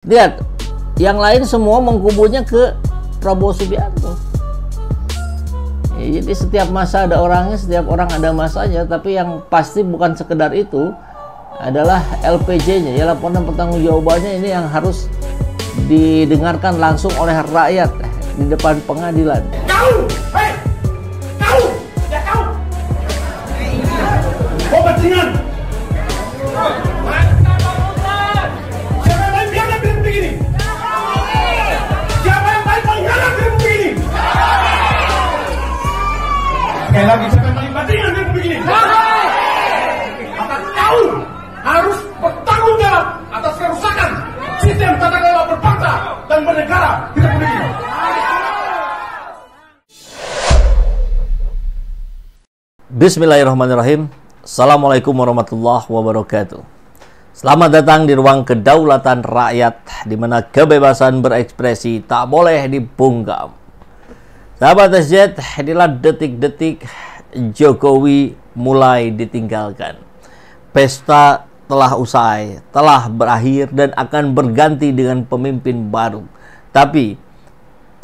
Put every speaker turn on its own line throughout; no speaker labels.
Lihat, yang lain semua mengkubunya ke Prabowo Subianto. Jadi setiap masa ada orangnya, setiap orang ada masanya. Tapi yang pasti bukan sekedar itu, adalah LPJ-nya, ya laporan pertanggungjawabannya ini yang harus didengarkan langsung oleh rakyat di depan pengadilan.
Kau, hei, kau, ya kau, kepentingan. Siapa yang main biarlah Republik ini? Siapa yang main pengkhianat Republik ini? Sekali lagi, siapa yang main bajingan Republik ini? Maka kau harus bertanggung jawab atas kerusakan sistem tata kelola berbangsa dan bernegara di Republik ini.
Bismillahirrahmanirrahim. Assalamualaikum warahmatullahi wabarakatuh. Selamat datang di ruang kedaulatan rakyat, di mana kebebasan berekspresi tak boleh dibungkam. Sahabat SJ, inilah detik-detik Jokowi mulai ditinggalkan. Pesta telah usai, telah berakhir dan akan berganti dengan pemimpin baru. Tapi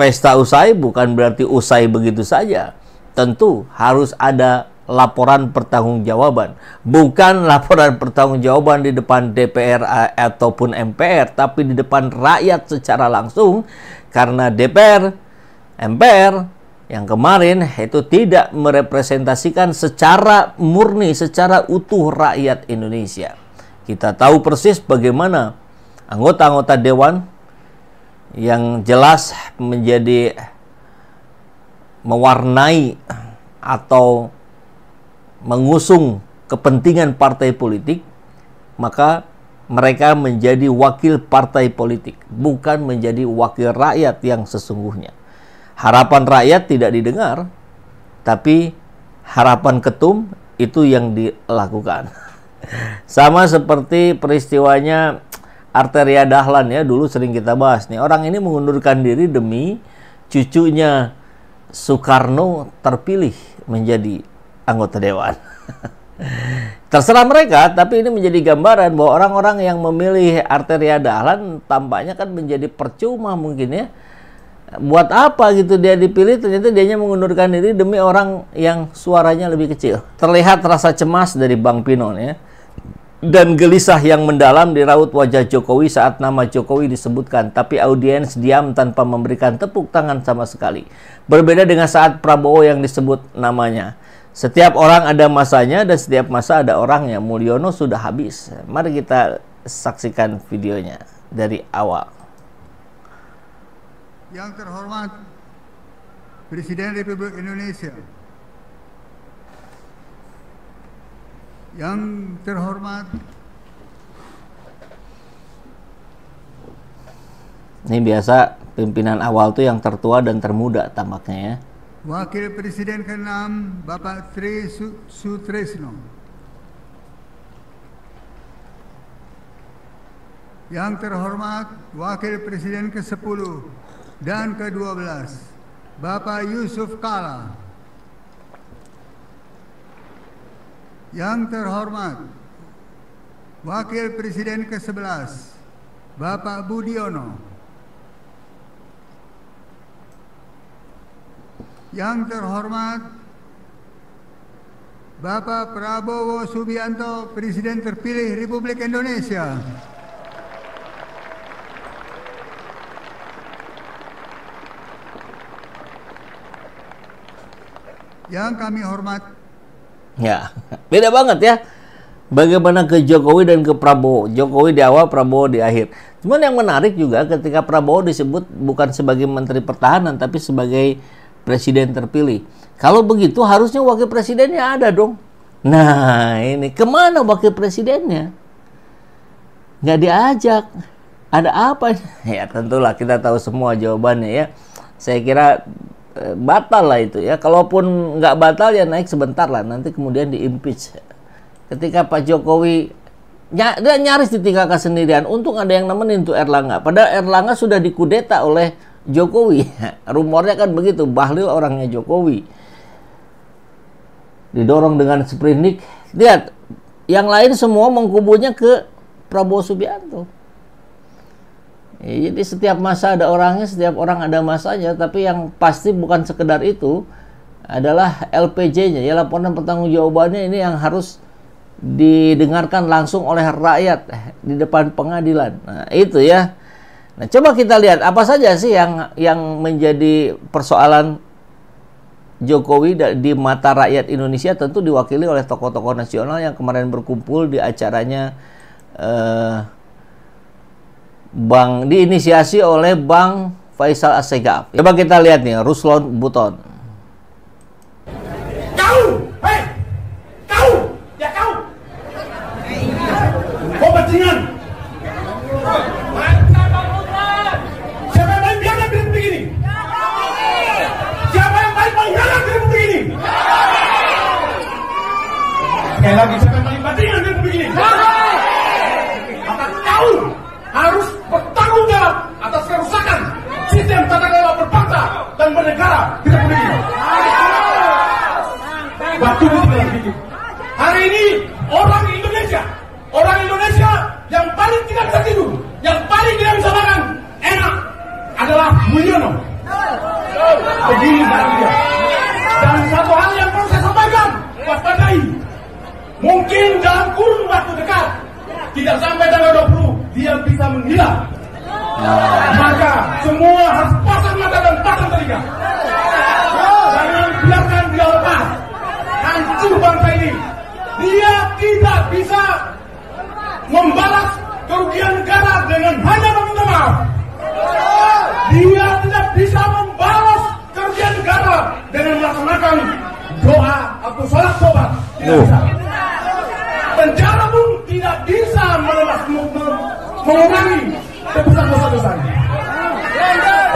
pesta usai bukan berarti usai begitu saja. Tentu harus ada laporan pertanggungjawaban. Bukan laporan pertanggungjawaban di depan DPR ataupun MPR, tapi di depan rakyat secara langsung. Karena DPR, MPR yang kemarin itu tidak merepresentasikan secara murni, secara utuh rakyat Indonesia. Kita tahu persis bagaimana anggota-anggota dewan yang jelas menjadi mewarnai atau mengusung kepentingan partai politik, maka mereka menjadi wakil partai politik, bukan menjadi wakil rakyat yang sesungguhnya. Harapan rakyat tidak didengar, tapi harapan ketum itu yang dilakukan. Sama seperti peristiwanya Arteria Dahlan, ya, dulu sering kita bahas nih. Orang ini mengundurkan diri demi cucunya Soekarno terpilih menjadi anggota dewan. Terserah mereka, tapi ini menjadi gambaran bahwa orang-orang yang memilih Arteria Dahlan tampaknya kan menjadi percuma mungkin, ya. Buat apa gitu dia dipilih, ternyata dianya mengundurkan diri demi orang yang suaranya lebih kecil. Terlihat rasa cemas dari Bang Pinon, ya, dan gelisah yang mendalam di raut wajah Jokowi saat nama Jokowi disebutkan, tapi audiens diam tanpa memberikan tepuk tangan sama sekali. Berbeda dengan saat Prabowo yang disebut namanya. Setiap orang ada masanya dan setiap masa ada orangnya. Mulyono sudah habis. Mari kita saksikan videonya dari awal.
Yang terhormat Presiden Republik Indonesia, yang terhormat
ini biasa pimpinan awal tuh yang tertua dan termuda tampaknya, ya.
Wakil Presiden ke-6 Bapak Tri Sutresno, yang terhormat Wakil Presiden ke-10 dan ke-12 Bapak Yusuf Kala, yang terhormat Wakil Presiden ke-11 Bapak Budiono, yang terhormat Bapak Prabowo Subianto, Presiden terpilih Republik Indonesia, yang kami hormat.
Ya, beda banget, ya. Bagaimana ke Jokowi dan ke Prabowo. Jokowi di awal, Prabowo di akhir. Cuman yang menarik juga ketika Prabowo disebut bukan sebagai Menteri Pertahanan, tapi sebagai Presiden terpilih. Kalau begitu harusnya wakil presidennya ada dong. Nah, ini kemana wakil presidennya? Nggak diajak. Ada apa? Ya tentulah kita tahu semua jawabannya, ya. Saya kira batal lah itu, ya. Kalaupun nggak batal ya naik sebentar lah, nanti kemudian di-impeach. Ketika Pak Jokowi dia nyaris ditinggalkan sendirian, untung ada yang nemenin tuh Erlangga. Padahal Erlangga sudah dikudeta oleh Jokowi. Rumornya kan begitu, Bahlil orangnya Jokowi. Didorong dengan sprindik. Lihat, yang lain semua mengkubunya ke Prabowo Subianto. Jadi setiap masa ada orangnya, setiap orang ada masanya, tapi yang pasti bukan sekedar itu adalah LPJ-nya, ya laporan pertanggungjawabannya ini yang harus didengarkan langsung oleh rakyat di depan pengadilan. Nah, itu ya. Nah, coba kita lihat apa saja sih yang menjadi persoalan Jokowi di mata rakyat Indonesia, tentu diwakili oleh tokoh-tokoh nasional yang kemarin berkumpul di acaranya diinisiasi oleh Bang Faisal Assegaf. Coba kita lihat nih, Ruslan Buton.
Kepentingan. Siapa yang paling biadab di Republik ini? Siapa yang paling pengkhianat di Republik ini? Sekali lagi, siapa yang paling bajingan di Republik ini? Maka kau harus bertanggung jawab atas kerusakan sistem tata kelola berbangsa dan bernegara di Republik ini. Waktu itu tinggal sedikit. Hari ini orang Indonesia yang paling tidak bisa tidur, yang paling tidak bisa makan enak adalah Mulyono. Begini barang dia. Dan satu hal yang perlu saya sampaikan, waspadai. Mungkin dalam kurun waktu dekat, tidak sampai tanggal 20, dia bisa menghilang. Maka semua harus pasang mata dan pasang telinga. Jangan biarkan dia lepas. Hancur bangsa ini. Dia tidak bisa membalas kerugian negara dengan hanya meminta maaf. Dia tidak bisa membalas kerugian negara dengan melaksanakan doa atau sholat tobat. Tidak bisa. Penjara pun tidak bisa mengurangi tebusan dosa-dosanya.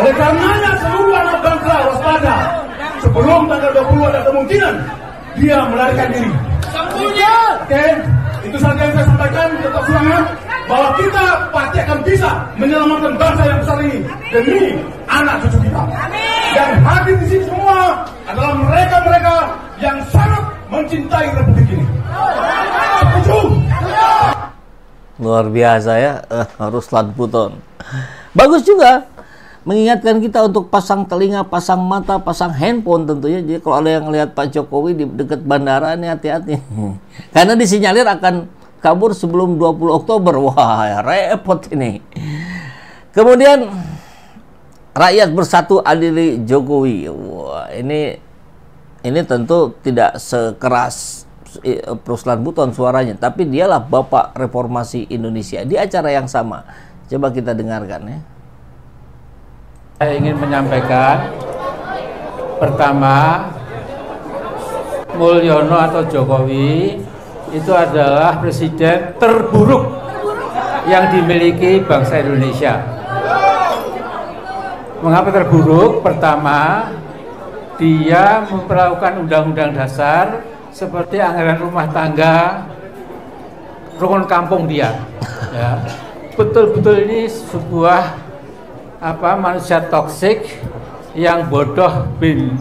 Oleh karenanya seluruh anak bangsa waspada. Sebelum tanggal 20 ada kemungkinan dia melarikan diri. Oke, itu saja yang saya sampaikan. Tetap semangat bahwa kita pasti akan bisa menyelamatkan bangsa yang besar ini demi anak cucu kita. Yang hadir di sini semua adalah mereka-mereka yang sangat mencintai Republik ini. Setuju?
Luar biasa ya, Ruslan Buton. Bagus juga mengingatkan kita untuk pasang telinga, pasang mata, pasang handphone tentunya. Jadi kalau ada yang lihat Pak Jokowi di dekat bandara ini hati-hati. Karena disinyalir akan kabur sebelum 20 Oktober. Wah, ya repot ini. Kemudian rakyat bersatu adili Jokowi. Wah, ini tentu tidak sekeras Ruslan Buton suaranya, tapi dialah Bapak Reformasi Indonesia di acara yang sama. Coba kita dengarkan ya.
Saya ingin menyampaikan, pertama, Mulyono atau Jokowi itu adalah presiden terburuk yang dimiliki bangsa Indonesia. Mengapa terburuk? Pertama, dia memperlakukan undang-undang dasar seperti anggaran rumah tangga, rukun kampung dia. Ya. Betul-betul ini sebuah manusia toksik yang bodoh bin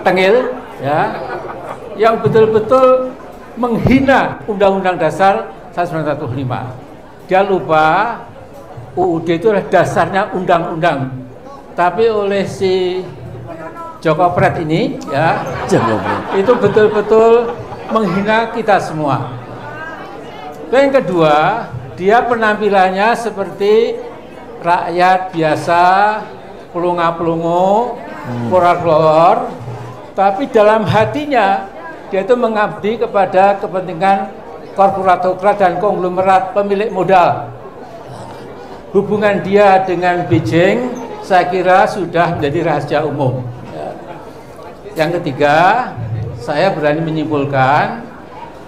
tengil, ya, yang betul-betul menghina Undang-Undang Dasar 1945. Dia lupa UUD itu adalah dasarnya undang-undang, tapi oleh si Joko Pret ini, ya, itu betul-betul menghina kita semua. Dan yang kedua, dia penampilannya seperti rakyat biasa, pelunga-pelungu, keluar-keluar, tapi dalam hatinya dia itu mengabdi kepada kepentingan korporat dan konglomerat pemilik modal. Hubungan dia dengan Beijing saya kira sudah menjadi rahasia umum. Yang ketiga, saya berani menyimpulkan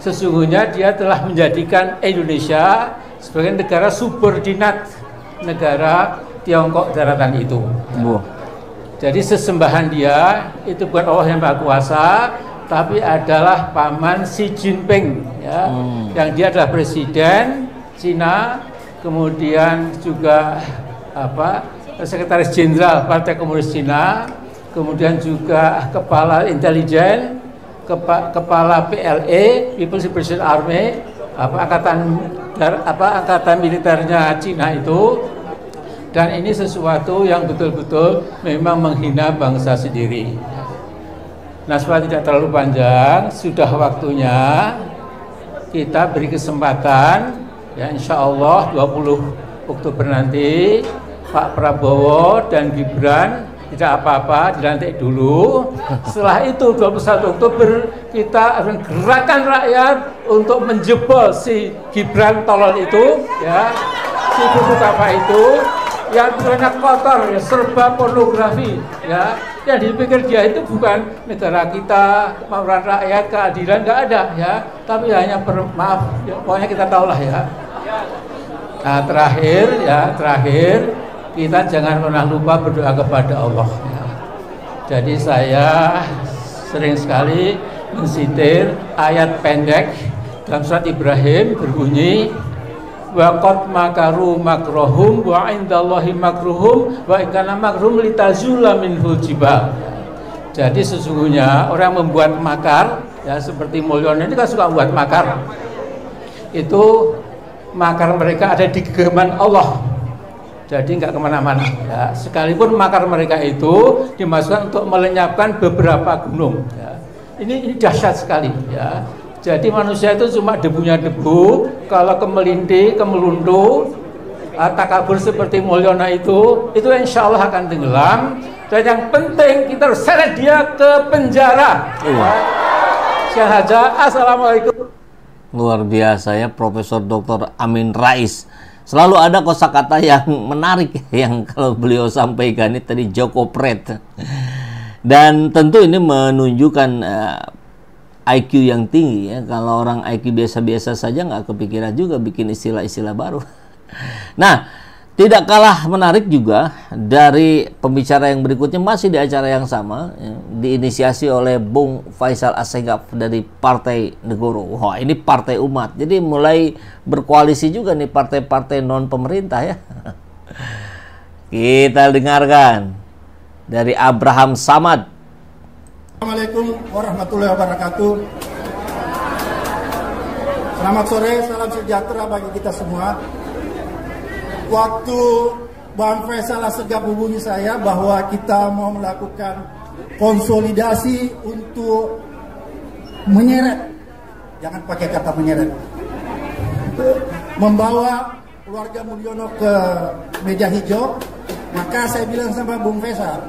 sesungguhnya dia telah menjadikan Indonesia sebagai negara subordinat negara Tiongkok daratan itu. Jadi sesembahan dia itu bukan Allah yang Maha Kuasa, tapi adalah paman Xi Jinping, ya, yang dia adalah presiden Cina, kemudian juga sekretaris jenderal Partai Komunis Cina, kemudian juga kepala intelijen, kepala PLA, People's Liberation Army, angkatan militernya Cina itu, Dan ini sesuatu yang betul-betul memang menghina bangsa sendiri. Nah, supaya tidak terlalu panjang, sudah waktunya kita beri kesempatan, ya insya Allah 20 Oktober nanti Pak Prabowo dan Gibran tidak apa-apa, dilantik dulu. Setelah itu 21 Oktober kita akan gerakan rakyat untuk menjebol si Gibran tolol itu, ya, si buku apa itu, yang banyak kotor, ya, serba pornografi, ya, yang dipikir dia itu bukan negara kita, kemauan rakyat, keadilan, nggak ada, ya, tapi hanya maaf, ya, pokoknya kita tahulah, ya. Nah, terakhir kita jangan pernah lupa berdoa kepada Allah, ya. Jadi saya sering sekali mensitir ayat pendek dalam surat Ibrahim berbunyi, wa qad makaru makrohum wa indallahi makruhum wa ikana makrum litazula minhul jibal. Jadi sesungguhnya orang membuat makar, ya seperti Mulyono ini kan suka membuat makar, itu makar mereka ada di genggaman Allah, jadi nggak kemana-mana, ya. Sekalipun makar mereka itu dimasukkan untuk melenyapkan beberapa gunung, ya. Ini dahsyat sekali, ya. Jadi manusia itu cuma debunya debu. Kalau kemelinti, kemelundu, takabur seperti Mulyono itu insya Allah akan tenggelam. Dan yang penting kita harus seret dia ke penjara. Syahaja, assalamualaikum.
Luar biasa ya, Profesor Dr. Amin Rais. Selalu ada kosakata yang menarik yang kalau beliau sampaikan ini tadi Jokopret. Dan tentu ini menunjukkan IQ yang tinggi ya. Kalau orang IQ biasa-biasa saja nggak kepikiran juga bikin istilah-istilah baru. Nah, tidak kalah menarik juga dari pembicara yang berikutnya, masih di acara yang sama, ya, diinisiasi oleh Bung Faisal Assegaf dari Partai Negoro. Wah, ini partai umat. Jadi mulai berkoalisi juga nih partai-partai non pemerintah ya. Kita dengarkan dari Abraham Samad.
Assalamualaikum warahmatullahi wabarakatuh. Selamat sore, salam sejahtera bagi kita semua. Waktu Bang Faisal Assegaf hubungi saya bahwa kita mau melakukan konsolidasi untuk menyeret, jangan pakai kata menyeret, membawa keluarga Mulyono ke meja hijau, maka saya bilang sama Bung Faisal,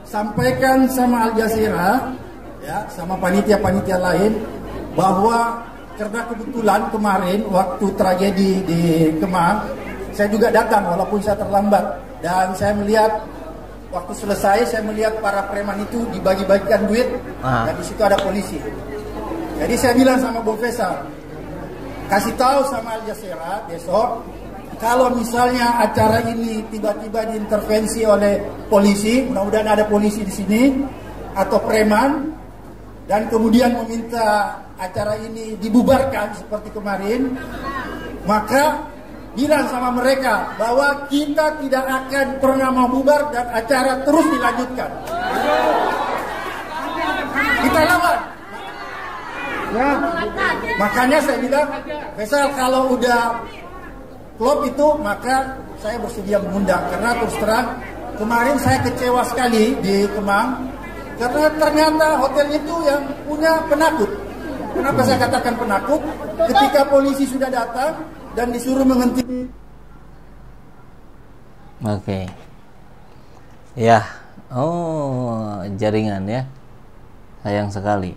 sampaikan sama Al Jazeera, ya, sama panitia-panitia lain, bahwa karena kebetulan kemarin waktu tragedi di Kemang, saya juga datang walaupun saya terlambat, dan saya melihat waktu selesai saya melihat para preman itu dibagi-bagikan duit, dan di situ ada polisi. Jadi saya bilang sama Bung Faisal, kasih tahu sama Al Jazeera besok, kalau misalnya acara ini tiba-tiba diintervensi oleh polisi, mudah-mudahan ada polisi di sini atau preman, dan kemudian meminta acara ini dibubarkan seperti kemarin, maka bilang sama mereka bahwa kita tidak akan pernah mau bubar dan acara terus dilanjutkan. Kita lawan. Ya, makanya saya bilang, Faisal kalau udah klub itu maka saya bersedia mengundang, karena terus terang kemarin saya kecewa sekali di Kemang karena ternyata hotel itu yang punya penakut. Kenapa saya katakan penakut? Ketika polisi sudah datang dan disuruh menghentikan.
Oke. Ya. Oh, jaringan ya. Sayang sekali.